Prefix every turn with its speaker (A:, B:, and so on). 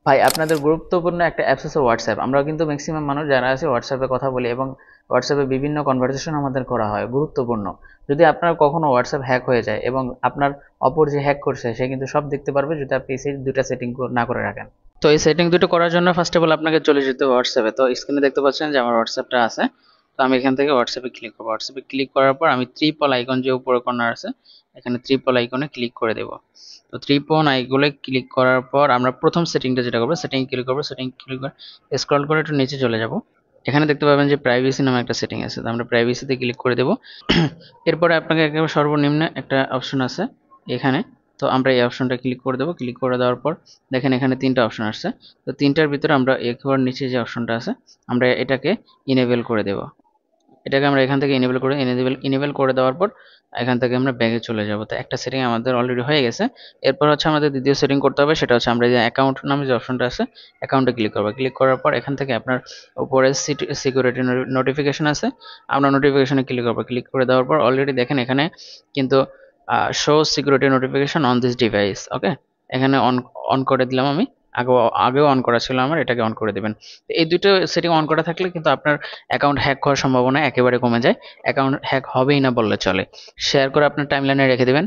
A: ভাই আপনাদের গুরুত্বপূর্ণ একটা অ্যাপস আছে হোয়াটসঅ্যাপ। আমরা কিন্তু ম্যাক্সিমাম মানুষ যারা আছে হোয়াটসঅ্যাপে কথা বলি এবং হোয়াটসঅ্যাপে বিভিন্ন কনভারসেশন আমাদের করা হয় গুরুত্বপূর্ণ। যদি আপনার কখনো হোয়াটসঅ্যাপ হ্যাক হয়ে যায় এবং আপনার অপর যে হ্যাক করছে সে কিন্তু সব দেখতে পারবে যদি আপনি সেই দুটা সেটিং না করে রাখেন। তো এই সেটিং দুটো করার জন্য ফার্স্ট অফ অল আপনাকে চলে যেতে হবে হোয়াটসঅ্যাপে। তো স্ক্রিনে দেখতে পাচ্ছেন যে আমার হোয়াটসঅ্যাপটা আছে। তো আমি এখান থেকে হোয়াটসঅ্যাপে ক্লিক করবো। হোয়াটসঅ্যাপে ক্লিক করার পর আমি ট্রিপল আইকন যে উপরে কর্নার আছে এখানে ট্রিপল আইকনে ক্লিক করে দেবো। তো ত্রিপন আইগুলো ক্লিক করার পর আমরা প্রথম সেটিংটা যেটা করবো সেটিং ক্লিক করবো। সেটিং ক্লিক করে স্ক্রল করে একটু নিচে চলে যাব। এখানে দেখতে পাবেন যে প্রাইভেসি নামে একটা সেটিং আছে, তো আমরা প্রাইভেসিতে ক্লিক করে দেবো। এরপরে আপনাকে একেবারে সর্বনিম্ন একটা অপশন আছে এখানে, তো আমরা এই অপশনটা ক্লিক করে দেবো। ক্লিক করে দেওয়ার পর দেখেন এখানে তিনটা অপশন আসছে। তো তিনটার ভিতরে আমরা একেবারে নিচে যে অপশনটা আছে আমরা এটাকে ইনেবল করে দেবো। এটাকে আমরা এখান থেকে ইনেবল করে দেওয়ার পর এখান থেকে আমরা ব্যাগে চলে যাব। তো একটা সেটিং আমাদের অলরেডি হয়ে গেছে। এরপর হচ্ছে আমাদের দ্বিতীয় সেটিং করতে হবে, সেটা হচ্ছে আমরা যে অ্যাকাউন্ট নামে যে অপশনটা আছে অ্যাকাউন্টে ক্লিক করবো। ক্লিক করার পর এখান থেকে আপনার উপরে সিকিউরিটি নোটিফিকেশন আছে, আমরা নোটিফিকেশনে ক্লিক করবো। ক্লিক করে দেওয়ার পর অলরেডি দেখেন এখানে কিন্তু show security notification on this device, okay এখানে অন অন করে দিলাম আমি। আগেও অন করা ছিল আমার, এটাকে অন করে দেবেন। তো এই দুটো সেটিং অন করা থাকলে কিন্তু আপনার অ্যাকাউন্ট হ্যাক হওয়ার সম্ভাবনা একেবারে কমে যায়। অ্যাকাউন্ট হ্যাক হবেই না বললে চলে। শেয়ার করে আপনার টাইমলাইনে রেখে দেবেন।